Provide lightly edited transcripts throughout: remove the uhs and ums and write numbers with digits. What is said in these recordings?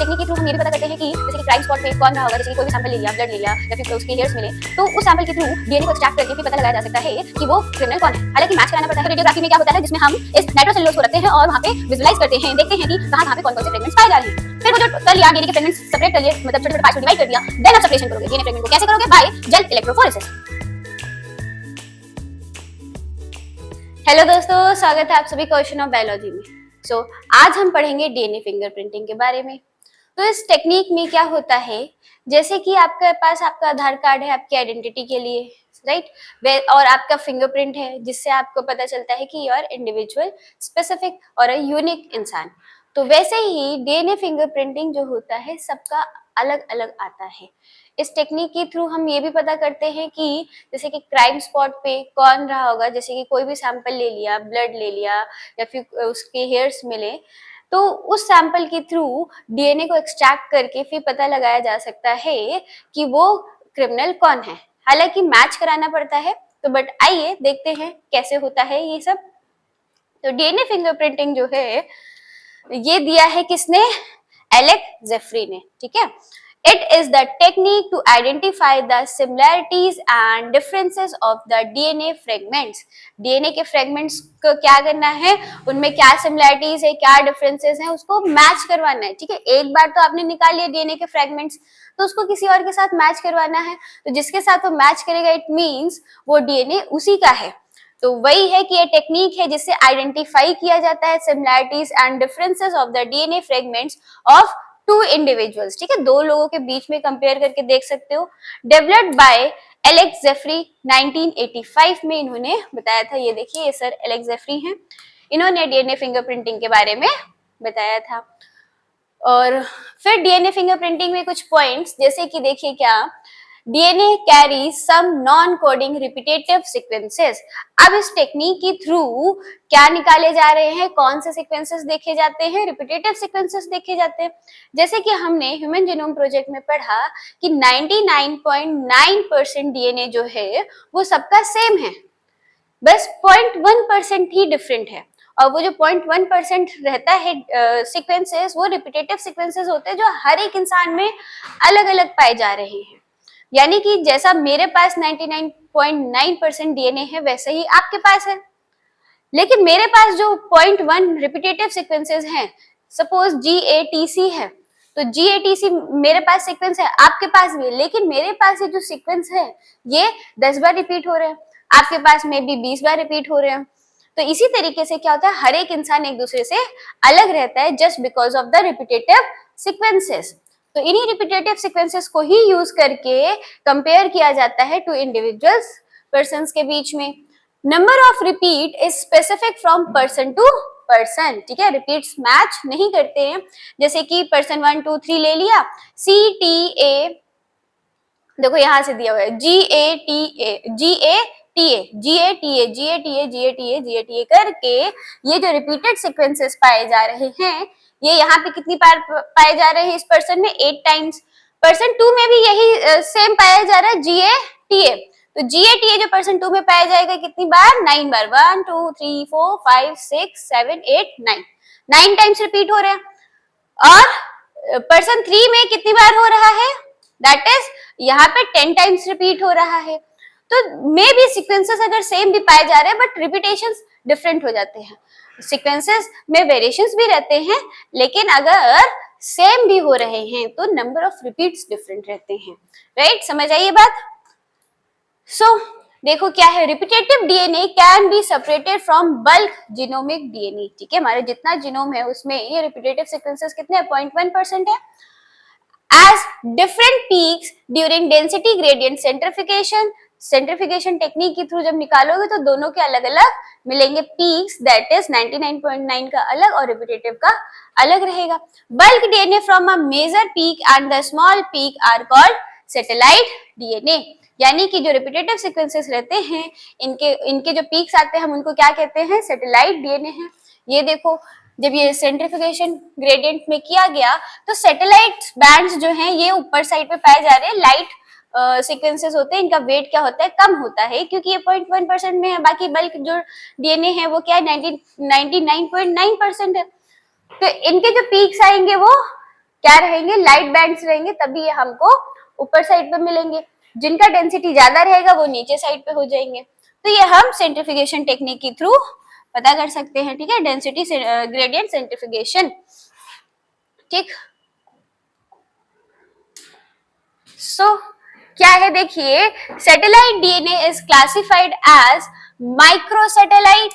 Technique के through हम ये भी पता करते हैं कि जैसे कि क्राइम स्पॉट पे कौन रहा होगा, जैसे कि कोई भी सैंपल ले लिया, ब्लड ले लिया या फिर उसके हेयर्स मिले, तो उस सैंपल के थ्रू डीएनए को एक्सट्रैक्ट करके फिर पता लगाया जा सकता है कि वो क्रिमिनल कौन है। हालांकि मैच कराना पड़ता है। रेडियोग्राफी में क्या होता है, जिसमें हम इस नाइट्रोसेलुलोज को रखते हैं और वहां पे विजुअलाइज करते हैं, देखते हैं कि कहां पे कौन-कौन से फ्रेगमेंट्स पाए जा रहे हैं। फिर वो जो कर लिया डीएनए के फ्रेगमेंट्स सेपरेट कर लिए, मतलब छोटे-छोटे पार्ट्स में डिवाइड कर दिया, देन आप सेपरेशन करोगे। डीएनए फ्रेगमेंट को कैसे करोगे? Bye gel electrophoresis. हेलो दोस्तों, स्वागत है आप सभी क्वेश्चन ऑफ बायोलॉजी में। आज हम पढ़ेंगे डीएनए फिंगरप्रिंटिंग के बारे में। तो इस टेक्निक में क्या होता है, जैसे कि आपके पास आपका आधार कार्ड है आपकी आइडेंटिटी के लिए, राइट, और आपका फिंगरप्रिंट है जिससे आपको पता चलता है कि यू आर इंडिविजुअल, स्पेसिफिक और अ यूनिक इंसान। तो वैसे ही डीएनए फिंगरप्रिंटिंग जो होता है सबका अलग अलग आता है। इस टेक्निक के थ्रू हम ये भी पता करते हैं कि जैसे कि क्राइम स्पॉट पे कौन रहा होगा, जैसे कि कोई भी सैंपल ले लिया, ब्लड ले लिया या फिर उसके हेयर्स मिले, तो उस सैंपल के थ्रू डीएनए को एक्सट्रैक्ट करके फिर पता लगाया जा सकता है कि वो क्रिमिनल कौन है। हालांकि मैच कराना पड़ता है, तो बट आइए देखते हैं कैसे होता है ये सब। तो डीएनए फिंगरप्रिंटिंग जो है ये दिया है किसने? एलेक जेफरी ने, ठीक है। It is the technique to identify the similarities and differences of the DNA fragments. DNA के fragments को क्या करना है, उनमें क्या similarities है, क्या differences हैं, उसको मैच करवाना है, ठीक है। एक बार तो आपने निकाल लिया DNA के fragments, तो उसको किसी और के साथ मैच करवाना है। तो जिसके साथ वो मैच करेगा इट मीन्स वो DNA उसी का है। तो वही है कि ये टेक्निक है जिससे आइडेंटिफाई किया जाता है similarities and differences of the DNA fragments of two individuals, ठीक है। दो लोगों के बीच में कंपेयर करके देख सकते हो। डेवलप्ड बाय एलेक जेफरी 1985 में इन्होंने बताया था। ये देखिए, ये सर एलेक जेफरी हैं, इन्होंने डीएनए फिंगरप्रिंटिंग के बारे में बताया था। और फिर डीएनए फिंगरप्रिंटिंग में कुछ पॉइंट्स, जैसे कि देखिए क्या, DNA carry some non coding repetitive sequences. अब इस टेक्निक के थ्रू क्या निकाले जा रहे हैं, कौन से सीक्वेंसेस देखे जाते हैं? रिपीटेटिव सीक्वेंसेस देखे जाते हैं। जैसे कि हमने ह्यूमन जीनोम प्रोजेक्ट में पढ़ा कि 99.9% डीएनए जो है वो सबका सेम है, बस 0.1% ही डिफरेंट है। और वो जो 0.1% रहता है सीक्वेंसेस, वो रिपीटेटिव सीक्वेंसेस होते हैं जो हर एक इंसान में अलग अलग पाए जा रहे हैं। यानी कि जैसा मेरे पास 99.9% डीएनए है वैसे ही आपके पास है, लेकिन मेरे पास जो 0.1 रिपीटेटिव सीक्वेंसेस हैं, सपोज GATC है, तो GATC मेरे पास सीक्वेंस है, आपके पास भी, लेकिन मेरे पास ये जो सीक्वेंस है ये 10 बार रिपीट हो रहे हैं, आपके पास में भी 20 बार रिपीट हो रहे हैं। तो इसी तरीके से क्या होता है, हर एक इंसान एक दूसरे से अलग रहता है just because of the repetitive sequences. तो इन्हीं रिपीटेटिव सीक्वेंसेस को ही यूज करके कंपेयर किया जाता है टू इंडिविजुअल्स, पर्सन्स के बीच में। Number of repeat is specific from person to person, ठीक है। रिपीट्स मैच नहीं करते हैं। जैसे कि पर्सन 1 2 3 ले लिया, CTA, देखो यहां से दिया हुआ है GATA करके ये जो रिपीटेड सीक्वेंसेस पाए जा रहे हैं, ये यहाँ पे कितनी बार पाए जा रहे हैं इस पर्सन में? 8 टाइम्स। पर्सन 2 में भी यही सेम पाया जा रहा है, GATA। तो GATA जो पर्सन 2 में पाया जाएगा कितनी बार? 9 बार। 1 2 3 4 5 6 7 8 9 टाइम्स रिपीट हो रहे हैं। और पर्सन 3 में कितनी बार हो रहा है? दैट इज यहाँ पे 10 टाइम्स रिपीट हो रहा है। तो मे भी सीक्वेंसेस अगर सेम भी पाए जा रहे हैं बट रिपीटेशंस डिफरेंट हो जाते हैं। सीक्वेंसेस में वेरिएशंस भी रहते हैं, लेकिन अगर सेम भी हो रहे हैं तो नंबर ऑफ रिपीट्स डिफरेंट रहते हैं, राइट। समझ आई ये बात? देखो क्या है, repetitive DNA can be separated from bulk genomic DNA, ठीक है। हमारे जितना जीनोम है उसमें ये रिपीटेटिव सीक्वेंसेस कितने हैं? 0.1% है। As different peaks during density gradient centrifugation technique के थ्रू जब निकालोगे तो दोनों के अलग अलग मिलेंगे पीक्स, दैट इज 99.9 का अलग और रिपीटेटिव का अलग रहेगा। Bulk DNA from a major peak and the small peak are called satellite DNA. यानी कि जो रिपीटेटिव सीक्वेंसेस रहते हैं, इनके जो पीक्स आते हैं हम उनको क्या कहते हैं? सैटेलाइट डीएनए है। ये देखो, जब ये सेंट्रिफिकेशन ग्रेडियंट में किया गया तो सैटेलाइट बैंड्स जो हैं ये ऊपर साइड पे पाए जा रहे हैं। लाइट सीक्वेंसेस होते हैं, इनका वेट क्या होता है? कम होता है, क्योंकि ये 0.1% में है। बाकी बल्क जो डीएनए है वो क्या है? 99.9% है। तो इनके जो पीक्स आएंगे वो क्या रहेंगे, लाइट बैंड्स रहेंगे, तभी ये हमको ऊपर साइड पे मिलेंगे। जिनका डेंसिटी ज्यादा रहेगा वो नीचे साइड पे हो जाएंगे। तो ये हम सेंट्रीफिकेशन टेक्निक के थ्रू पता कर सकते हैं, ठीक है, डेंसिटी ग्रेडियंट सेंट्रीफिकेशन। ठीक, सो क्या है देखिए, satellite DNA is classified as micro satellite,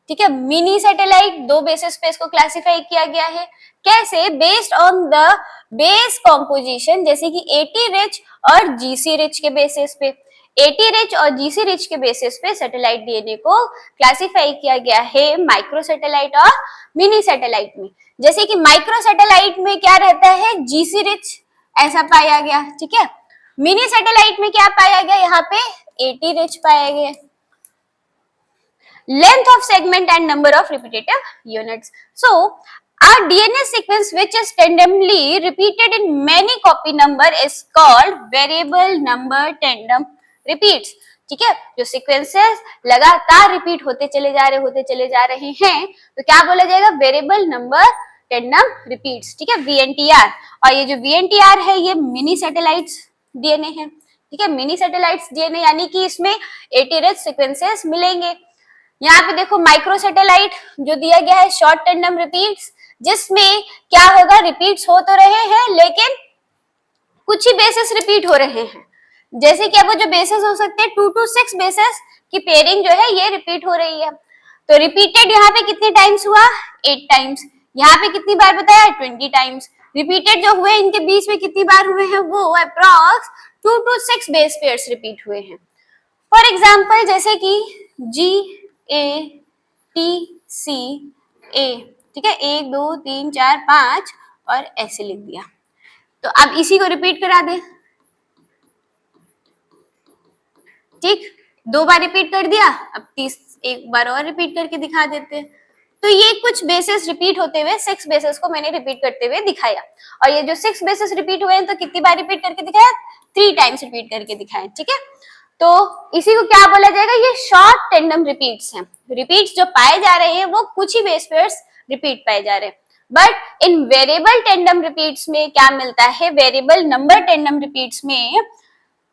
ठीक है, मिनी सैटेलाइट, दो बेसिस पे इसको क्लासिफाई किया गया है। कैसे, based on the base composition, जैसे कि एटी रिच और जीसी रिच के बेसिस पे, एटी रिच और जीसी रिच के बेसिस पे सैटेलाइट डीएनए को क्लासिफाई किया गया है माइक्रो सैटेलाइट और मिनी सैटेलाइट में। जैसे कि माइक्रो सैटेलाइट में क्या रहता है, जीसी रिच ऐसा पाया गया, ठीक है। मिनी सैटेलाइट में क्या पाया गया, यहाँ पे एटी रिच पाया गया। Length of segment and number of repetitive units. So, a DNA sequence which is randomly repeated in many copy number is called variable number tandem repeats. ठीक है, जो सीक्वेंसेस लगातार रिपीट होते चले जा रहे हैं, तो क्या बोला जाएगा, वेरिएबल नंबर टेंडम रिपीट्स, ठीक है, VNTR। और ये जो VNTR है ये मिनी सैटेलाइट्स डीएनए है, ठीक है, मिनी सैटेलाइट्स डीएनए, यानी कि इसमें 80 रिच सीक्वेंसेस मिलेंगे। यहाँ पे देखो माइक्रो सैटेलाइट जो दिया गया है शॉर्ट टेंडम रिपीट्स, जिसमें क्या होगा, रिपीट्स हो तो रहे हैं लेकिन कुछ ही बेसिस रिपीट हो रहे हैं। जैसे कि अब वो जो बेसिस हो सकते हैं 2 to 6 बेसिस की पेयरिंग जो है ये रिपीट हो रही है। तो रिपीटेड यहाँ पे कितने टाइम्स हुआ, 8 टाइम्स। यहाँ पे कितनी बार बताया, 20 टाइम्स। रिपीटेड जो हुए इनके बीच में कितनी बार हुए हैं, वो approx 2 to 6 base pairs repeat हुए हैं। फॉर एग्जाम्पल जैसे कि G A T C A, ठीक है, 1 2 3 4 5 और ऐसे लिख दिया। तो अब इसी को रिपीट करा दे, ठीक, 2 बार रिपीट कर दिया, अब 1 बार और रिपीट करके दिखा देते हैं। तो ये कुछ बेसिस रिपीट होते हुए 6 बेसिस को मैंने रिपीट करते हुए दिखाया। और ये जो 6 बेसिस रिपीट हुए हैं तो कितनी बार रिपीट करके दिखाया, 3 टाइम्स रिपीट करके दिखाया, ठीक है। तो इसी को क्या बोला जाएगा, ये शॉर्ट टेंडम रिपीट्स हैं। रिपीट्स जो पाए जा रहे हैं वो कुछ ही बेस पेयर्स रिपीट पाए जा रहे हैं। But in variable tandem repeats में क्या मिलता है, वेरिएबल नंबर टेंडम रिपीट्स में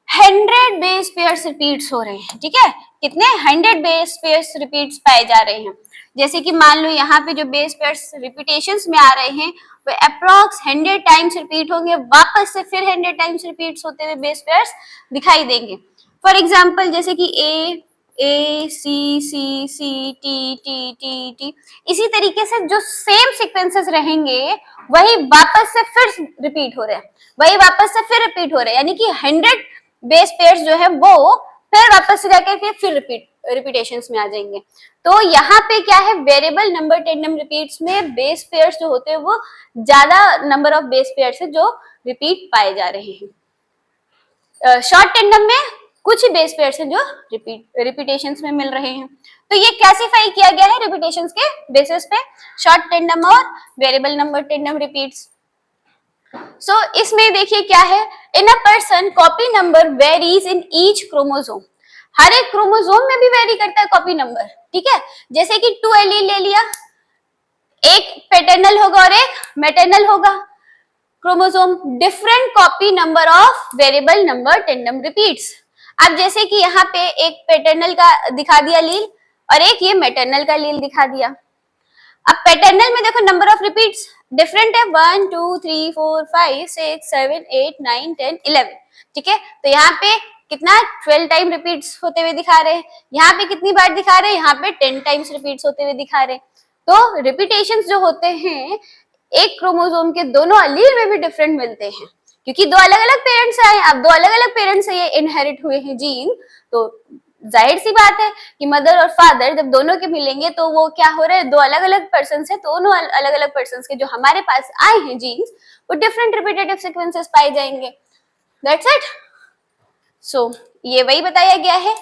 100 बेस पेयर्स रिपीट्स हो रहे हैं, ठीक है, कितने, 100 बेस पेयर्स रिपीट्स पाए जा रहे हैं। जैसे कि मान लो यहाँ पे जो बेस पेयर्स रिपीटेशंस में आ रहे हैं वो अप्रॉक्स 100 टाइम्स रिपीट होंगे, वापस से फिर 100 टाइम्स रिपीट्स होते हुए बेस पेयर्स दिखाई देंगे। फॉर एग्जाम्पल जैसे कि A C C C T T T T, इसी तरीके से जो सेम सीक्वेंसेस रहेंगे वही वापस से फिर रिपीट हो रहे हैं, वही वापस से फिर रिपीट हो रहे हैं, यानी कि 100 बेस पेयर्स जो है वो फिर वापस से जाकर के फिर रिपीटेशंस में आ जाएंगे। तो यहाँ पे क्या है, वेरिएबल नंबर टेंडम रिपीट्स में बेस पेयर्स जो होते हैं वो ज्यादा नंबर ऑफ बेस पेयर्स है जो रिपीट पाए जा रहे हैं। शॉर्ट टेंडम में कुछ ही बेस पेयर्स हैं जो रिपीटेशंस में मिल रहे हैं। तो ये क्लासिफाई किया गया है रिपीटेशंस के बेसिस पे, शॉर्ट टेंडम और variable number tandem repeats. So इसमें देखिए क्या है, in a person copy number varies in each chromosome, हर एक क्रोमोसोम में भी वेरी करता है कॉपी नंबर, ठीक है। जैसे कि 2 एलील ले लिया, एक पैटर्नल होगा और एक मैटरनल होगा chromosome, different copy number of variable number tandem repeats. अब जैसे कि यहाँ पे एक पैटर्नल का दिखा दिया लील और एक ये मैटरनल का लील दिखा दिया। अब पैटर्नल में देखो नंबर ऑफ रिपीट्स डिफरेंट है, 1 2 3 4 5 6 7 8 9 10 11, ठीक है। तो यहाँ पे कितना 12 टाइम रिपीट्स होते हुए दिखा रहे हैं, यहाँ पे कितनी बार दिखा रहे हैं, यहाँ पे 10 टाइम्स रिपीट्स होते हुए दिखा रहे हैं। तो रिपीटेशंस जो होते हैं एक क्रोमोसोम के दोनों अलील में भी डिफरेंट मिलते हैं, क्योंकि दो अलग अलग पेरेंट्स आए, अब दो अलग अलग पेरेंट्स से ये इनहेरिट हुए हैं जीन, तो जाहिर सी बात है कि मदर और फादर जब दोनों के मिलेंगे तो वो क्या हो रहा है, दो अलग अलग पर्सन है, दोनों अलग अलग पर्सन के जो हमारे पास आए हैं जीन्स वो डिफरेंट रिपीटेटिव सीक्वेंसेस पाए जाएंगे। That's it. सो ये वही बताया गया है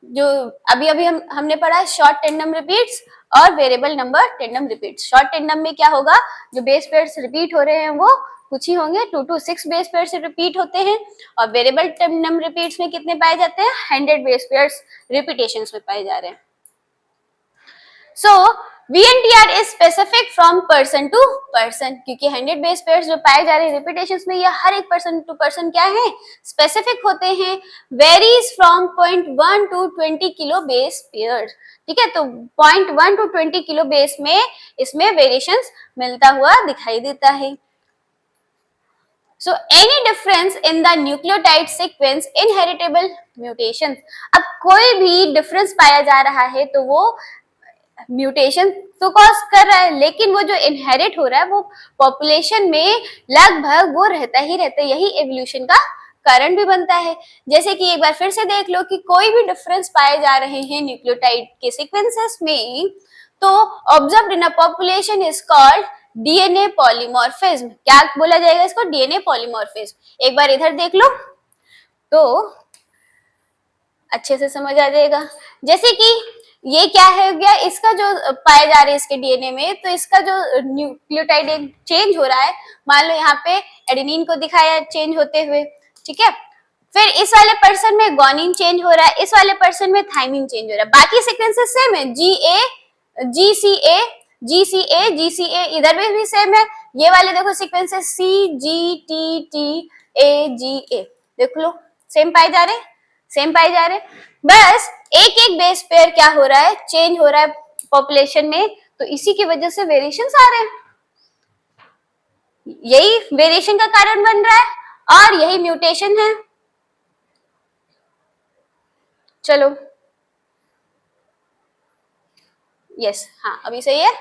जो अभी अभी हमने पढ़ा, शॉर्ट टेंडम रिपीट्स और variable number tandem repeats. Short tandem में क्या होगा, जो बेस पेयर्स रिपीट हो रहे हैं वो कुछ ही होंगे, 2 to 6 बेस पेयर्स रिपीट होते हैं, और वेरिएबल टेंडम रिपीट्स में कितने पाए जाते हैं, 100 बेस पेयर्स रिपीटेशंस में पाए जा रहे हैं। So VNTR is specific from person to person, क्योंकि 100 बेस पेयर्स जो पाए जा रहे हैं रिपीटेशंस में, ये हर एक पर्सन टू पर्सन क्या है, स्पेसिफिक होते हैं। Varies from 0.1 to 20 kilo base pair, ठीक है। तो 0.1 टू 20 किलो बेस में इसमें वेरिएशंस मिलता हुआ दिखाई देता है। So any difference in the nucleotide sequence inheritable mutations, अब कोई भी डिफरेंस पाया जा रहा है तो वो म्यूटेशन तो कॉज कर रहा है, लेकिन वो जो इनहेरिट हो रहा है वो पॉपुलेशन में लगभग वो रहता ही रहता है, यही एवोल्यूशन का कारण भी बनता है। जैसे कि एक बार फिर से देख लो कि कोई भी डिफरेंस पाए जा रहे हैं न्यूक्लियोटाइड के सीक्वेंसेस में, तो observed in a population is called DNA polymorphism. क्या बोला जाएगा इसको, डीएनए पॉलीमॉर्फिज्म। एक बार इधर देख लो तो अच्छे से समझ आ जाएगा। जैसे कि ये क्या है गया, इसका जो पाए जा रहे हैं इसके डीएनए में, तो इसका जो न्यूक्लियोटाइड चेंज हो रहा है, मान लो यहाँ पे एडेनिन को दिखाया चेंज होते हुए, ठीक है। फिर इस वाले पर्सन में गुआनिन चेंज हो रहा है, इस वाले पर्सन में थाइमिन चेंज हो रहा है। बाकी सीक्वेंसेस सेम है, जीसीए, इधर भी सेम है। ये वाले देखो सीक्वेंसेस CGTTAGA, देख लो सेम पाए जा रहे, सेम पाए जा रहे। बस एक एक बेस पेयर क्या हो रहा है, चेंज हो रहा है पॉपुलेशन में, तो इसी की वजह से वेरिएशंस आ रहे हैं। यही वेरिएशन का कारण बन रहा है और यही म्यूटेशन है। चलो यस, हाँ अभी सही है।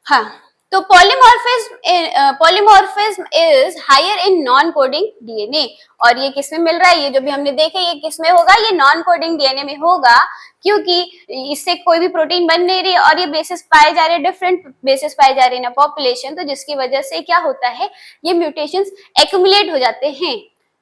हाँ, तो polymorphism is higher in non coding DNA, और ये किसमें मिल रहा है, ये जो भी हमने देखे ये किसमें होगा, ये नॉन कोडिंग डीएनए में होगा, क्योंकि इससे कोई भी प्रोटीन बन नहीं रही और ये बेसिस पाए जा रहे हैं, डिफरेंट बेसिस पाए जा रहे हैं ना पॉपुलेशन, तो जिसकी वजह से क्या होता है, ये म्यूटेशंस एक्यूमुलेट हो जाते हैं,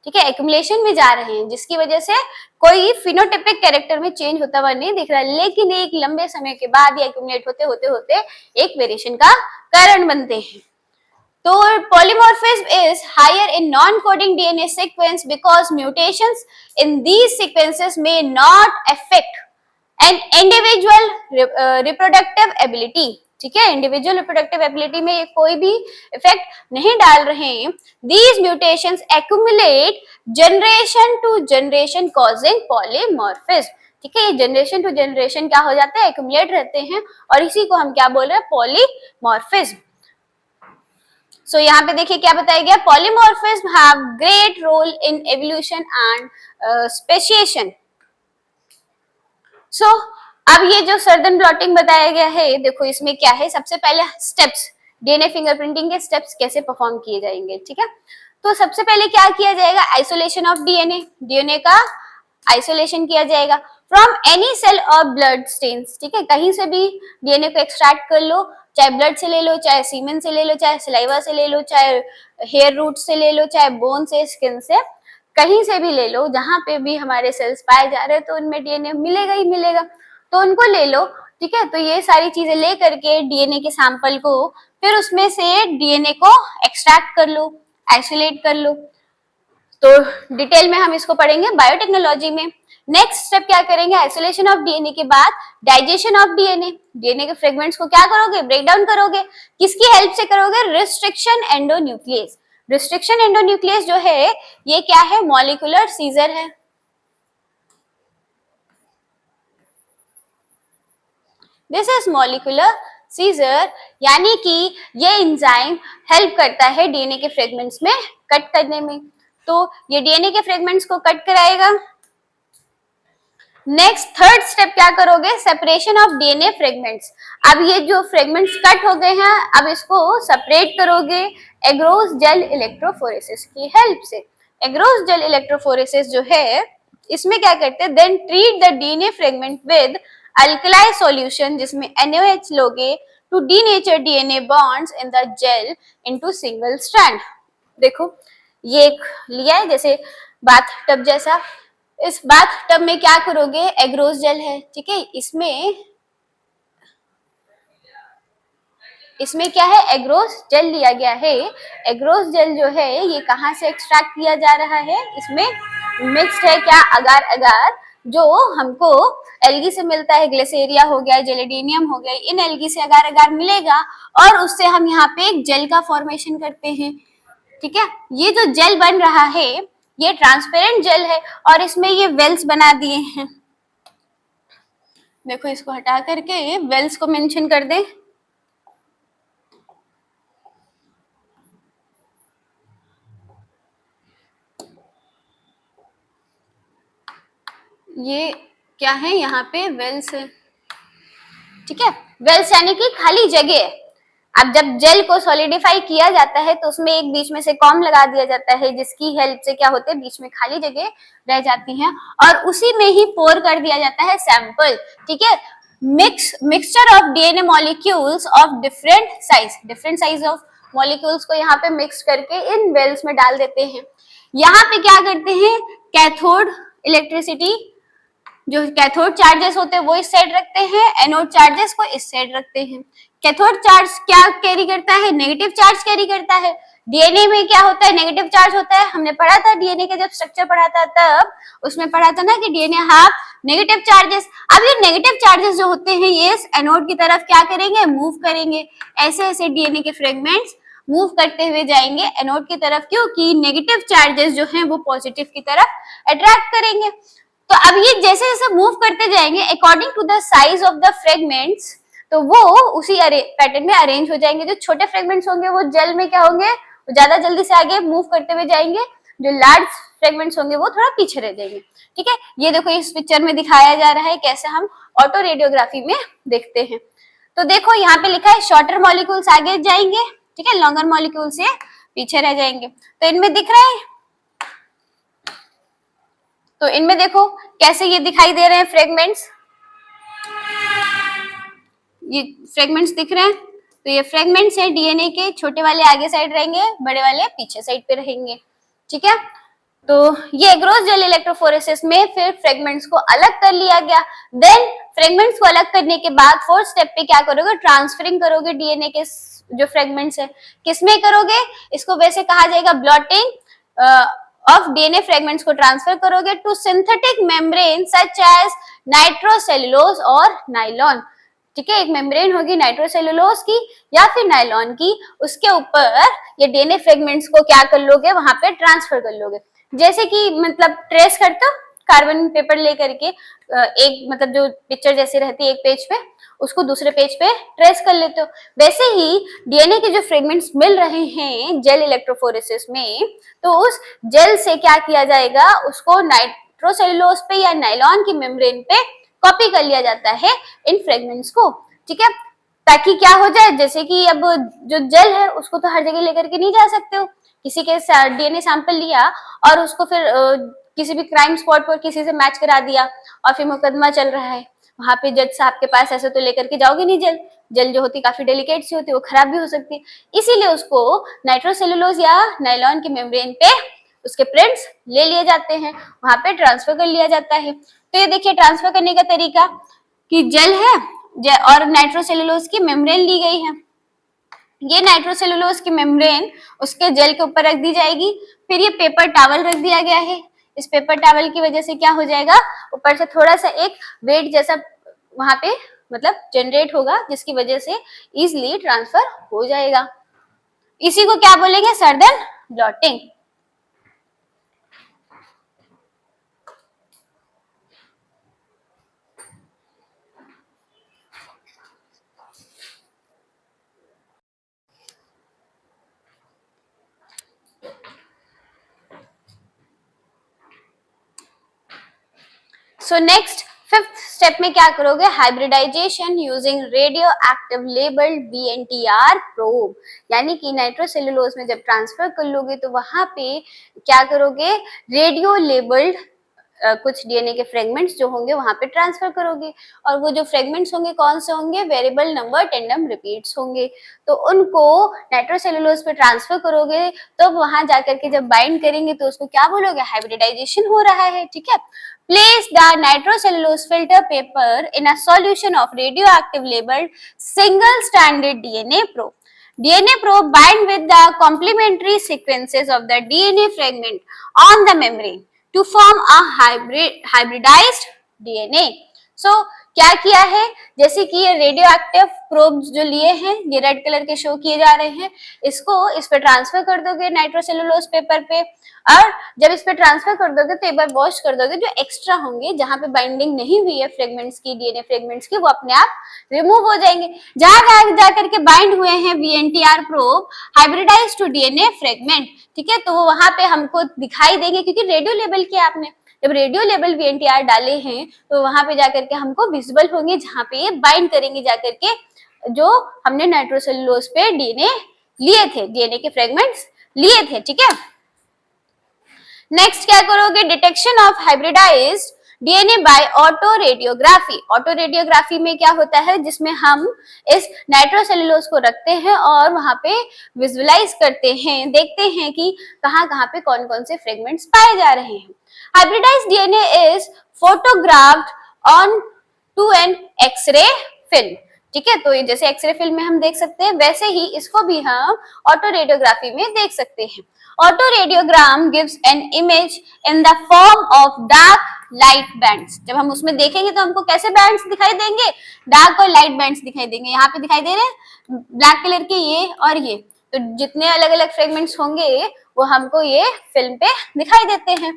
ठीक है, एक्यूमुलेशन में जा रहे हैं, जिसकी वजह से कोई फिनोटाइपिक कैरेक्टर में चेंज होता हुआ नहीं दिख रहा, लेकिन एक लंबे समय के बाद ये एक्यूमुलेट होते होते होते एक वेरिएशन का कारण बनते हैं। तो polymorphism is higher in non-coding DNA sequence because mutations in these sequences may not affect an individual reproductive ability, ठीक है, इंडिविजुअल रिप्रोडक्टिव एबिलिटी में कोई भी इफेक्ट नहीं डाल रहे हैं। These mutations accumulate generation to generation causing polymorphism, ठीक है, ये जनरेशन टू जनरेशन क्या हो जाता है, एक्यूमुलेट रहते हैं, और इसी को हम क्या बोल रहे हैं, पॉलीमॉर्फिज्म। सो यहाँ पे देखिए क्या बताया गया, polymorphism have great role in evolution and speciation. So अब ये जो सर्दन ब्लॉटिंग बताया गया है, देखो इसमें क्या है, सबसे पहले स्टेप्स, डीएनए फिंगरप्रिंटिंग के स्टेप्स कैसे परफॉर्म किए जाएंगे, ठीक है। तो सबसे पहले क्या किया जाएगा, आइसोलेशन ऑफ डीएनए, डीएनए का आइसोलेशन किया जाएगा फ्रॉम एनी सेल और ब्लड स्टेन्स, ठीक है, कहीं से भी डीएनए को एक्सट्रैक्ट कर लो, चाहे ब्लड से ले लो, चाहे सीमेन से ले लो, चाहे सलाइवा से ले लो, चाहे हेयर रूट से ले लो, चाहे बोन से, स्किन से, कहीं से भी ले लो, जहां पे भी हमारे सेल्स पाए जा रहे हैं तो उनमें डीएनए मिलेगा ही मिलेगा, तो उनको ले लो, ठीक है। तो ये सारी चीजें ले करके डीएनए के सैंपल को, फिर उसमें से डीएनए को एक्सट्रैक्ट कर लो, आइसोलेट कर लो। तो डिटेल में हम इसको पढ़ेंगे बायोटेक्नोलॉजी में। नेक्स्ट स्टेप क्या करेंगे, आइसोलेशन ऑफ डीएनए के बाद डाइजेशन ऑफ डीएनए, डीएनए के फ्रेगमेंट्स को क्या करोगे, ब्रेक डाउन करोगे, किसकी हेल्प से करोगे, रिस्ट्रिक्शन एंडोन्यूक्लियस। रिस्ट्रिक्शन एंडोन्यूक्लियस जो है ये क्या है, मॉलिक्यूलर सीजर है, दिस इज मॉलिक्यूलर सीजर, यानी कि ये एंजाइम हेल्प करता है डीएनए के फ्रेगमेंट्स में कट करने में। तो ये डीएनए के फ्रेगमेंट्स को कट कराएगा। नेक्स्ट थर्ड स्टेप क्या करोगे, सेपरेशन ऑफ डीएनए फ्रेगमेंट्स। अब ये जो फ्रेगमेंट्स कट हो गए हैं, अब इसको सेपरेट करोगे एग्रोस जेल इलेक्ट्रोफोरेसिस की हेल्प से। एग्रोस जेल इलेक्ट्रोफोरेसिस जो है, इसमें क्या करते हैं, then treat the DNA fragment with alkali solution, जिसमें NaOH लोगे to denature DNA bonds in the gel into single strand. देखो ये एक लिया है जैसे बाथ टब जैसा, इस बाथ टब में क्या करोगे, एग्रोस जेल है, ठीक है, इसमें क्या है, एग्रोस जेल लिया गया है। एग्रोस जेल जो है ये कहाँ से एक्सट्रैक्ट किया जा रहा है, इसमें मिक्स्ड है क्या, अगार अगार जो हमको एल्गी से मिलता है, ग्लिसेरिया हो गया, जेलेडिनियम हो गया, इन एल्गी से अगार अगार मिलेगा और उससे हम यहाँ पे एक जेल का फॉर्मेशन करते हैं। ठीक है, ये जो जेल बन रहा है ये ट्रांसपेरेंट जेल है और इसमें ये वेल्स बना दिए हैं। देखो इसको हटा करके ये वेल्स को मेंशन कर दें। ये क्या है, यहाँ पे वेल्स है। ठीक है, वेल्स यानी कि खाली जगह। अब जब जेल को सॉलिडिफाई किया जाता है तो उसमें एक बीच में से कॉम लगा दिया जाता है, जिसकी हेल्प से क्या होते हैं, बीच में खाली जगह रह जाती है और उसी में ही पोर कर दिया जाता है सैंपल। ठीक है, mixture of DNA molecules of different size of molecules को यहाँ पे मिक्स करके इन वेल्स में डाल देते हैं। यहाँ पे क्या करते हैं, कैथोड इलेक्ट्रिसिटी, जो कैथोड चार्जेस होते हैं वो इस साइड रखते हैं, एनोड चार्जेस को इस साइड रखते हैं। कैथोड चार्ज क्या कैरी करता है, नेगेटिव चार्ज कैरी करता है। डीएनए में क्या होता है, नेगेटिव चार्ज होता है। हमने पढ़ा था डीएनए का जब स्ट्रक्चर पढ़ा था तब उसमें पढ़ा था ना कि डीएनए हाफ नेगेटिव चार्जेस। अब ये नेगेटिव चार्जेस जो होते हैं ये एनोड की तरफ क्या करेंगे, मूव करेंगे। ऐसे ऐसे डीएनए के फ्रेगमेंट्स मूव करते हुए जाएंगे एनोड की तरफ, क्योंकि नेगेटिव चार्जेस जो हैं वो पॉजिटिव की तरफ अट्रैक्ट करेंगे। तो अब ये जैसे जैसे मूव करते जाएंगे according to the size of the fragments, तो वो उसी पैटर्न में अरेंज हो जाएंगे। जो छोटे फ्रेगमेंट्स होंगे वो जेल में क्या होंगे, वो ज्यादा जल्दी से आगे मूव करते हुए जाएंगे, जो लार्ज फ्रेगमेंट्स होंगे वो थोड़ा पीछे रह जाएंगे। ठीक है, ये देखो इस पिक्चर में दिखाया जा रहा है कैसे हम ऑटो रेडियोग्राफी में देखते हैं। तो देखो यहाँ पे लिखा है शॉर्टर मॉलिक्यूल्स आगे जाएंगे, ठीक है, लॉन्गर मॉलिक्यूल से पीछे रह जाएंगे। तो इनमें दिख रहा है, तो इनमें देखो कैसे ये दिखाई दे रहे हैं फ्रेगमेंट्स, ये फ्रेगमेंट्स दिख रहे हैं। तो ये फ्रेगमेंट्स है डीएनए के, छोटे वाले आगे साइड रहेंगे, बड़े वाले पीछे साइड पे रहेंगे। ठीक है, तो ये ग्रोस जेल इलेक्ट्रोफोरेसिस में फिर फ्रेगमेंट्स को अलग कर लिया गया। देन फ्रेगमेंट्स को अलग करने के बाद फोर्थ स्टेप पे क्या करोगे, ट्रांसफरिंग करोगे डीएनए के जो फ्रेगमेंट्स है, किसमें करोगे, इसको वैसे कहा जाएगा ब्लॉटिंग ऑफ डीएनए फ्रेगमेंट्स को ट्रांसफर करोगे to synthetic membrane such as nitrocellulose और नाइलॉन। ठीक है, एक मेम्ब्रेन होगी नाइट्रोसेलुलोज की या फिर नाइलॉन की, उसके ऊपर ये डीएनए फ्रेगमेंट्स को क्या कर लोगे, वहां पे ट्रांसफर कर लोगे। जैसे कि मतलब ट्रेस करते हो कार्बन पेपर लेकर के, एक मतलब जो पिक्चर जैसी रहती है एक पेज पे, उसको दूसरे पेज पे ट्रेस कर लेते हो। वैसे ही डीएनए के जो फ्रेगमेंट्स मिल रहे हैं जेल इलेक्ट्रोफोरेसिस में, तो उस जेल से क्या किया जाएगा, उसको नाइट्रोसेलुलोज पे या नाइलॉन की मेम्ब्रेन पे कॉपी कर लिया जाता है इन फ्रेगमेंट्स को। ठीक है, ताकि क्या हो जाए, जैसे कि अब जो जेल है उसको तो हर जगह लेकर के नहीं जा सकते हो, किसी के डीएनए सैंपल लिया और उसको फिर किसी भी क्राइम स्पॉट पर किसी से मैच करा दिया और फिर मुकदमा चल रहा है, वहां पे जज साहब के पास ऐसे तो लेकर के जाओगे नहीं जेल, जेल जो होती काफी डेलिकेट सी होती है, वो खराब भी हो सकती है। इसीलिए उसको नाइट्रोसेलुलोज या नाइलॉन के मेम्ब्रेन पे उसके प्रिंट्स ले लिए जाते हैं, वहां पे ट्रांसफर कर लिया जाता है। तो ये देखिए ट्रांसफर करने का तरीका कि जेल है और नाइट्रोसेलुलोज की मेम्ब्रेन ली गई है, ये नाइट्रोसेलुलोज की मेम्ब्रेन उसके जेल के ऊपर रख दी जाएगी। फिर ये पेपर टॉवल रख दिया गया है, इस पेपर टॉवल की वजह से क्या हो जाएगा, ऊपर से थोड़ा सा एक वेट जैसा वहां पे मतलब जनरेट होगा, जिसकी वजह से इजिली ट्रांसफर हो जाएगा। इसी को क्या बोलेंगे, southern blotting. So next fifth step में क्या करोगे, hybridization using radio active labelled BNTR probe, यानी कि नाइट्रोसेलुलोज में जब ट्रांसफर कर लोगे तो वहां पे क्या करोगे, रेडियो लेबल्ड कुछ डीएनए के फ्रेगमेंट्स जो होंगे वहां पे ट्रांसफर करोगे, और वो जो फ्रेगमेंट्स होंगे कौन से होंगे, वेरिएबल नंबर टेंडम रिपीट्स होंगे। तो उनको नाइट्रोसेलुलोज पे ट्रांसफर करोगे तो वहां जाकर के जब बाइंड करेंगे तो उसको क्या बोलोगे, हाइब्रिडाइजेशन हो रहा है। ठीक है, place the nitrocellulose filter paper in a solution of radioactive labeled single stranded DNA probe. DNA probe bind with the complementary sequences of the DNA fragment on the membrane. To form a hybridized DNA. So क्या किया है, जैसे कि ये radio active probes जो लिए हैं, ये रेड कलर के शो किए जा रहे हैं, इसको इस पे ट्रांसफर कर दोगे नाइट्रोसेलुलोज पेपर पे, और जब इस पे ट्रांसफर कर दोगे तो एक बार वॉश कर दोगे, जो एक्स्ट्रा होंगे जहां पे बाइंडिंग नहीं हुई है फ्रेगमेंट्स की, डीएनए फ्रेगमेंट्स की, वो अपने आप रिमूव हो जाएंगे। जहां जाकर के बाइंड हुए हैं VNTR probe hybridized to DNA fragment, ठीक है, तो वो वहां पे हमको दिखाई देंगे, क्योंकि रेडियो लेबल किया आपने, जब रेडियो लेबल वीएनटीआर डाले हैं तो वहां पे जाकर के हमको विजिबल होंगे, जहां पे ये बाइंड करेंगे जाकर के जो हमने नाइट्रोसेलुलोज पे डीएनए लिए थे, डीएनए के फ्रेगमेंट्स लिए थे, ठीक है। नेक्स्ट क्या करोगे, detection of hybridized DNA by auto radiography. Auto radiography में क्या होता है, जिसमें हम इस नाइट्रोसेलुलोज को रखते हैं और वहां पे विजुअलाइज करते हैं, देखते हैं कि कहां कहां पे कौन कौन से फ्रेगमेंट्स पाए जा रहे हैं। Hybridized DNA is photographed on to an x-ray film, ठीक है, तो ये जैसे एक्सरे फिल्म में हम देख सकते हैं, वैसे ही इसको भी हम ऑटो रेडियोग्राफी में देख सकते हैं। Auto radiogram gives an image in the form of dark light bands. जब हम उसमें देखेंगे तो हमको कैसे बैंड्स दिखाई देंगे, डार्क और लाइट बैंड्स दिखाई देंगे। यहाँ पे दिखाई दे रहे हैं ब्लैक कलर के ये और ये, तो जितने अलग अलग फ्रेगमेंट्स होंगे वो हमको ये फिल्म पे दिखाई देते हैं।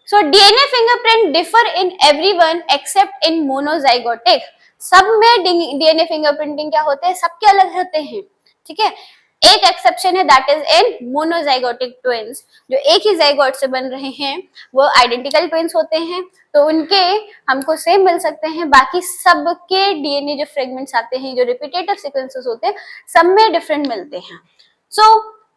So DNA fingerprint differ in everyone accept in monozygotic. सब में डीएनए फिंगरप्रिंटिंग क्या होते हैं, सबके अलग होते हैं, ठीक है। एक एक्सेप्शन है, that is in monozygotic twins, जो एक ही जाइगोट से बन रहे हैं वो आइडेंटिकल ट्विंस होते हैं, तो उनके हमको सेम मिल सकते हैं। बाकी सबके डीएनए जो फ्रेगमेंट्स आते हैं, जो रिपीटेटिव सीक्वेंसेस होते हैं, सब में डिफरेंट मिलते हैं। सो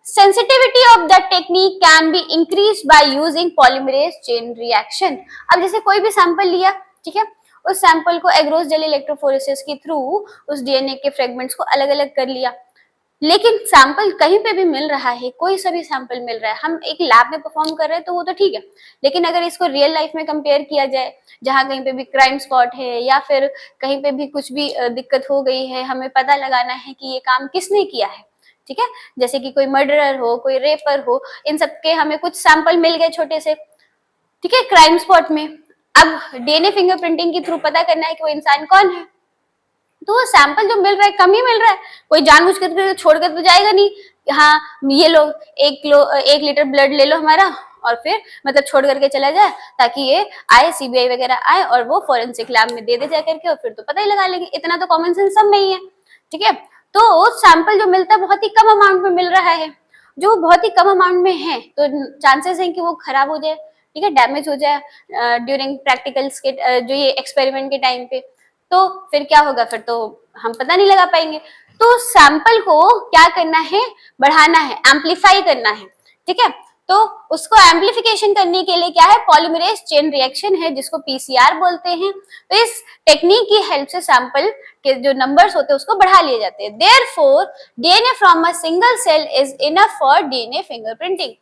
sensitivity of the technique can be increased by using polymerase chain reaction। अब जैसे कोई भी सैंपल लिया, ठीक है, उस सैंपल को एग्रोस जेल इलेक्ट्रोफोरेसिस के थ्रू उस डीएनए के फ्रेगमेंट्स को अलग अलग कर लिया, लेकिन सैंपल कहीं पे भी मिल रहा है, कोई सा भी सैंपल मिल रहा है, हम एक लैब में परफॉर्म कर रहे हैं तो वो तो ठीक है, लेकिन अगर इसको रियल लाइफ में कंपेयर किया जाए, जहाँ कहीं पे भी क्राइम स्पॉट है या फिर कहीं पे भी कुछ भी दिक्कत हो गई है, हमें पता लगाना है कि ये काम किसने किया है, ठीक है, जैसे कि कोई मर्डरर हो, कोई रेपर हो, इन सब के हमें कुछ सैंपल मिल गए छोटे से, ठीक है, क्राइम स्पॉट में। अब डीएनए फिंगरप्रिंटिंग के थ्रू पता करना है कि वो इंसान कौन है, तो वो सैंपल जो मिल रहा है कम ही मिल रहा है, कोई जानबूझ कर छोड़कर तो जाएगा नहीं, हाँ ये लो 1 लीटर ब्लड ले लो हमारा और फिर मतलब छोड़ करके चला जाए, ताकि ये आए सीबीआई वगैरह आए और वो फॉरेंसिक लैब में दे जाकर के, और फिर तो पता ही लगा लेंगे। इतना तो कॉमन सेंस सब में ही है, ठीक है। तो सैंपल जो मिलता है बहुत ही कम अमाउंट में मिल रहा है, जो बहुत ही कम अमाउंट में है तो चांसेस हैं कि वो खराब हो जाए, ठीक है, डैमेज हो जाए ड्यूरिंग प्रैक्टिकल्स के जो ये एक्सपेरिमेंट के टाइम पे, तो फिर क्या होगा, फिर तो हम पता नहीं लगा पाएंगे। तो सैंपल को क्या करना है, बढ़ाना है, एम्पलीफाई करना है, ठीक है। तो उसको एम्पलीफिकेशन करने के लिए क्या है, पॉलीमरेज चेन रिएक्शन है, जिसको पीसीआर बोलते हैं। तो इस टेक्निक की हेल्प से सैंपल के जो नंबर्स होते हैं उसको बढ़ा लिए जाते हैं। Therefore DNA from a single cell is enough for DNA fingerprinting.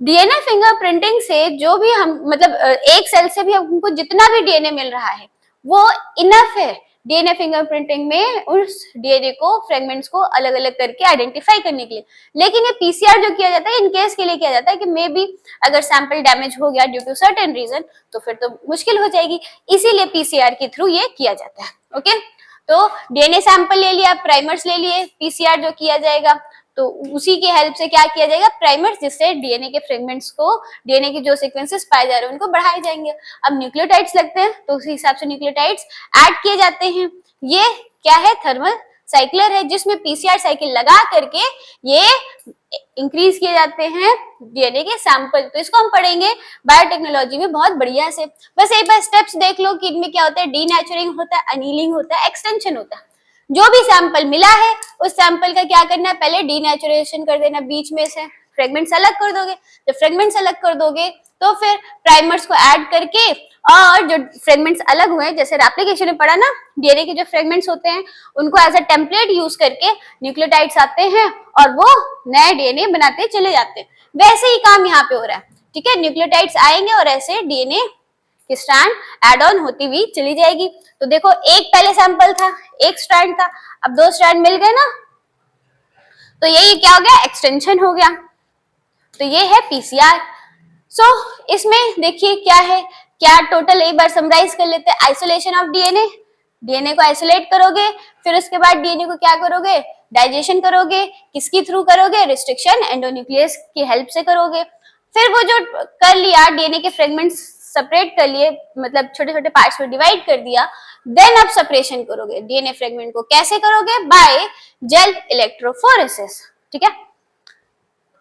DNA fingerprinting से जो भी हम मतलब एक सेल से भी हमको जितना भी डीएनए मिल रहा है वो इनफ है डीएनए फिंगरप्रिंटिंग में उस डीएनए को फ्रेगमेंट्स को अलग अलग करके आइडेंटिफाई करने के लिए। लेकिन ये पीसीआर जो किया जाता है इन केस के लिए किया जाता है कि मे बी अगर सैंपल डैमेज हो गया ड्यू टू सर्टेन रीजन तो फिर तो मुश्किल हो जाएगी, इसीलिए पीसीआर के थ्रू ये किया जाता है। ओके, तो डीएनए सैंपल ले लिया, प्राइमर्स ले लिए, पीसीआर जो किया जाएगा तो उसी की हेल्प से क्या किया जाएगा, प्राइमर्स, जिससे डीएनए के फ्रेगमेंट्स को, डीएनए के जो सीक्वेंसेस पाए जा रहे हैं उनको बढ़ाए जाएंगे। अब न्यूक्लियोटाइड्स लगते हैं तो उसी हिसाब से न्यूक्लियोटाइड्स ऐड किए जाते हैं। ये क्या है, थर्मल साइक्लर है, जिसमें पीसीआर साइकिल लगा करके ये इंक्रीज किए जाते हैं डीएनए के सैंपल। तो इसको हम पढ़ेंगे बायोटेक्नोलॉजी में बहुत बढ़िया से। बस एक बार स्टेप्स देख लो कि इनमें क्या होता है, डीनेचुरिंग होता है, अनीलिंग होता है, एक्सटेंशन होता है। जो भी सैंपल मिला है उस सैंपल का क्या करना है, पहले डीनेचुरेशन कर देना, बीच में से फ्रेगमेंट्स अलग कर दोगे। जब फ्रेगमेंट्स अलग कर दोगे तो फिर प्राइमर्स को ऐड करके, और जो फ्रेगमेंट्स अलग हुए, जैसे एप्लीकेशन में पढ़ा ना, डीएनए के जो फ्रेगमेंट्स होते हैं उनको एज अ टेम्पलेट यूज करके न्यूक्लियोटाइड्स आते हैं और वो नए डीएनए बनाते चले जाते हैं। वैसे ही काम यहाँ पे हो रहा है, ठीक है। न्यूक्लियोटाइड्स आएंगे और ऐसे डीएनए की स्ट्रैंड एड ऑन होती हुई चली जाएगी। तो देखो एक पहले सैंपल था, एक स्ट्रैंड था, अब 2 स्ट्रैंड मिल गए ना, तो ये क्या हो गया, एक्सटेंशन हो गया। तो ये है पीसीआर। सो इसमें देखिए क्या है, क्या टोटल एक बार समराइज कर लेते हैं। आइसोलेशन ऑफ डीएनए, डीएनए को आइसोलेट करोगे, फिर उसके बाद डीएनए को क्या करोगे, डाइजेशन करोगे, किसकी थ्रू करोगे, रिस्ट्रिक्शन एंडोन्यूक्लियस की हेल्प से करोगे। फिर वो जो कर लिया, डीएनए के फ्रेगमेंट्स सेपरेट कर लिए, मतलब छोटे छोटे पार्ट्स में डिवाइड कर दिया, देन अब सेपरेशन करोगे डीएनए फ्रेगमेंट को। कैसे करोगे, बाय जेल इलेक्ट्रोफोरेसिस, ठीक है।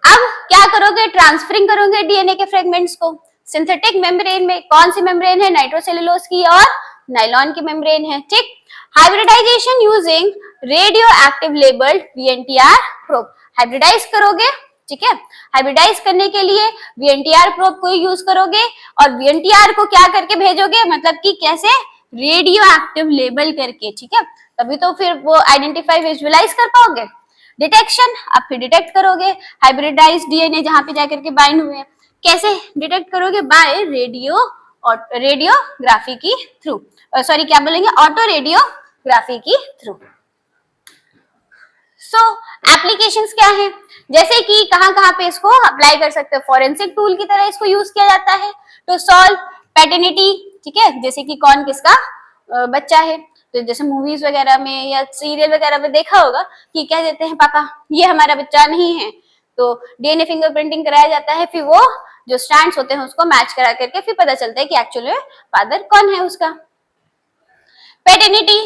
अब क्या करोगे, ट्रांसफरिंग करोगे डीएनए के फ्रेगमेंट्स को सिंथेटिक मेम्ब्रेन में। कौन सी मेम्ब्रेन है, नाइट्रोसेलुलोज की और नाइलॉन की मेम्ब्रेन है, ठीक। Hybridization using radio active labelled VNTR probe, hybridize करोगे, ठीक है। हाइब्रिडाइज करने के लिए वीएनटीआर प्रोब को यूज करोगे और वीएनटीआर को क्या करके भेजोगे, मतलब कि कैसे, रेडियो एक्टिव लेबल करके, ठीक है। तभी तो फिर वो आइडेंटिफाई विजुअलाइज कर पाओगे। डिटेक्शन, आप फिर डिटेक्ट करोगे हाइब्रिडाइज डीएनए जहां पे जाकर के बाइंड हुए हैं। कैसे डिटेक्ट करोगे, बाय रेडियोग्राफी की थ्रू, सॉरी क्या बोलेंगे, ऑटो रेडियोग्राफी की थ्रू। सो एप्लीकेशंस क्या है, जैसे कि कहां कहां पे इसको अप्लाई कर सकते हो, फॉरेंसिक टूल की तरह इसको यूज किया जाता है टू सॉल्व पैटर्निटी, ठीक है। जैसे कि कौन किसका बच्चा है, तो जैसे मूवीज वगैरह में या सीरियल वगैरह में देखा होगा कि क्या कहते हैं, पापा ये हमारा बच्चा नहीं है, तो डीएनए फिंगरप्रिंटिंग कराया जाता है, फिर वो जो स्ट्रैंड्स होते हैं उसको मैच करा करके फिर पता चलता है कि एक्चुअली फादर कौन है उसका। पैटर्निटी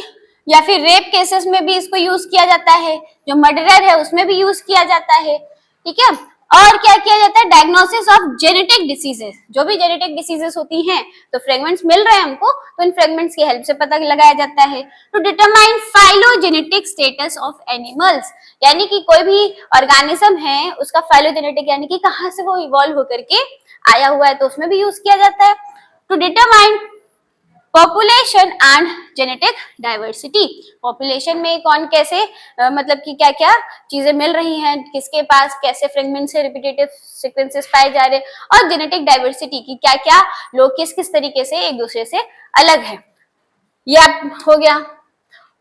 या फिर रेप केसेस में भी इसको यूज किया जाता है, जो मर्डरर है उसमें भी यूज किया जाता है, ठीक है। और क्या किया जाता है, डायग्नोसिस ऑफ जेनेटिक डिसीजेस, जो भी जेनेटिक डिसीजेस होती हैं, तो फ्रेगमेंट्स मिल रहे हैं हमको, तो इन फ्रेगमेंट्स की हेल्प से पता लगाया जाता है। To determine phylogenetic status of animals, यानी कि कोई भी ऑर्गेनिज्म है उसका फाइलोजेनेटिक यानी कि कहां से वो इवॉल्व होकर के आया हुआ है, तो उसमें भी यूज किया जाता है। To determine population and genetic diversity, population में कौन कैसे मतलब कि क्या क्या चीजें मिल रही हैं, किसके पास कैसे फ्रेगमेंट से रिपीटेटिव सीक्वेंसेस पाए जा रहे हैं, और जेनेटिक डाइवर्सिटी की क्या क्या लोग किस किस तरीके से एक दूसरे से अलग है, यह हो गया।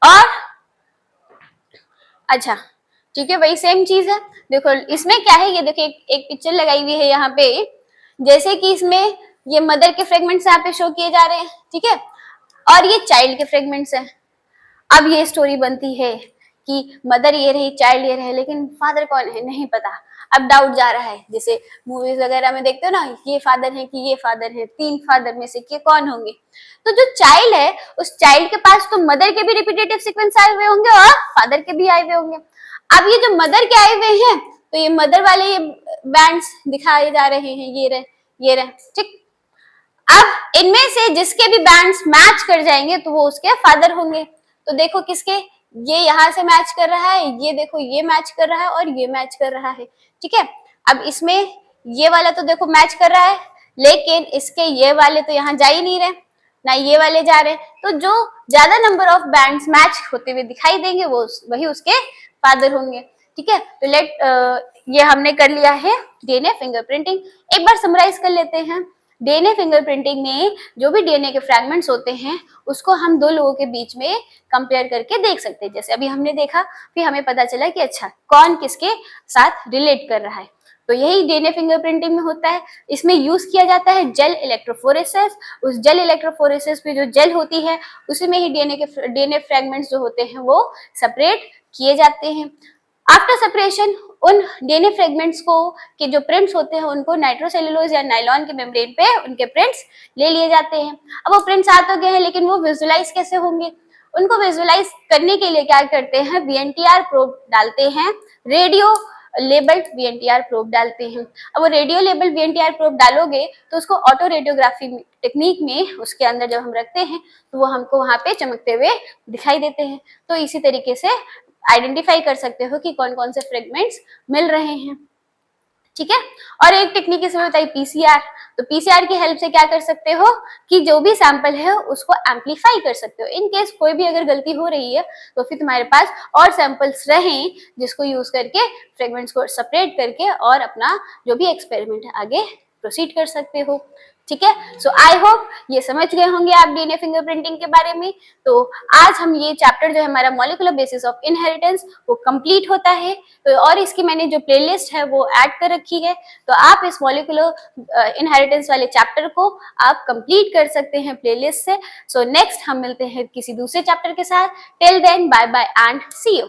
और अच्छा ठीक है, वही सेम चीज है। देखो इसमें क्या है, ये देखो एक पिक्चर लगाई हुई है यहाँ पे, जैसे कि इसमें ये मदर के फ्रेगमेंट्स यहाँ पे शो किए जा रहे हैं, ठीक है, और ये चाइल्ड के फ्रेगमेंट्स हैं। अब ये स्टोरी बनती है कि मदर ये रही, चाइल्ड ये रहे, लेकिन फादर कौन है नहीं पता। अब डाउट जा रहा है, जैसे मूवीज वगैरह में देखते हो ना, ये फादर है कि ये फादर है, तीन फादर में से के कौन होंगे। तो जो चाइल्ड है उस चाइल्ड के पास तो मदर के भी रिपीटेटिव सीक्वेंस आए हुए होंगे और फादर के भी आए हुए होंगे। अब ये जो मदर के आए हुए हैं, तो ये मदर वाले ये बैंड्स दिखाए जा रहे हैं, ये रहे, ठीक। अब इनमें से जिसके भी बैंड्स मैच कर जाएंगे तो वो उसके फादर होंगे। तो देखो किसके, ये यहाँ से मैच कर रहा है, ये देखो ये मैच कर रहा है और ये मैच कर रहा है, ठीक है। अब इसमें ये वाला तो देखो मैच कर रहा है, लेकिन इसके ये वाले तो यहाँ जा ही नहीं रहे, ना ये वाले जा रहे, तो जो ज्यादा नंबर ऑफ बैंड्स मैच होते हुए दिखाई देंगे वो वही उसके फादर होंगे, ठीक है। तो ये हमने कर लिया है डीएनए फिंगरप्रिंटिंग। एक बार समराइज कर लेते हैं। डीएनए फिंगरप्रिंटिंग में जो भी डीएनए के फ्रैगमेंट्स होते हैं उसको हम दो लोगों के बीच में कंपेयर करके देख सकते हैं। जैसे अभी हमने देखा, फिर हमें पता चला कि अच्छा कौन किसके साथ रिलेट कर रहा है। तो यही डीएनए फिंगरप्रिंटिंग में होता है। इसमें यूज किया जाता है जेल इलेक्ट्रोफोरेसिस। उस जेल इलेक्ट्रोफोरेसिस पे जो जेल होती है उसी में ही डीएनए फ्रैगमेंट्स जो होते हैं वो सेपरेट किए जाते हैं। आफ्टर सेपरेशन उन डीएनए फ्रेगमेंट्स को के जो प्रिंट्स होते हैं उनको नाइट्रोसेलुलोज या नाइलॉन के मेम्ब्रेन पे उनके प्रिंट्स ले लिए जाते हैं। अब वो प्रिंट्स आ तो गए हैं, लेकिन वो विजुअलाइज कैसे होंगे, उनको विजुअलाइज करने के लिए क्या करते हैं, वीएनटीआर प्रोब डालते हैं, रेडियो लेबल्ड वीएनटीआर प्रोब डालते हैं। अब वो रेडियो लेबल्ड वीएनटीआर प्रोब डालोगे तो उसको ऑटो रेडियोग्राफी टेक्निक में उसके अंदर जब हम रखते हैं तो वो हमको वहां पे चमकते हुए दिखाई देते हैं। तो इसी तरीके से आइडेंटिफाई कर सकते हो कि कौन कौन से फ्रेगमेंट्स मिल रहे हैं, ठीक है। और एक टेक्निक इसमें बताई पीसीआर। तो पीसीआर की हेल्प से क्या कर सकते हो कि जो भी सैंपल है उसको एम्पलीफाई कर सकते हो। इन केस कोई भी अगर गलती हो रही है तो फिर तुम्हारे पास और सैंपल्स रहें जिसको यूज करके फ्रेगमेंट्स को सेपरेट करके और अपना जो भी एक्सपेरिमेंट है आगे प्रोसीड कर सकते हो। ठीक है। सो आई होप ये समझ गए होंगे आप डीएनए फिंगरप्रिंटिंग के बारे में। तो आज हम ये चैप्टर जो है हमारा मॉलिक्यूलर बेसिस ऑफ इनहेरिटेंस वो कंप्लीट होता है। तो और इसकी मैंने जो प्लेलिस्ट है वो ऐड कर रखी है, तो आप इस मॉलिक्यूलर इनहेरिटेंस वाले चैप्टर को आप कंप्लीट कर सकते हैं प्लेलिस्ट से। सो नेक्स्ट हम मिलते हैं किसी दूसरे चैप्टर के साथ। Till then bye bye and see you.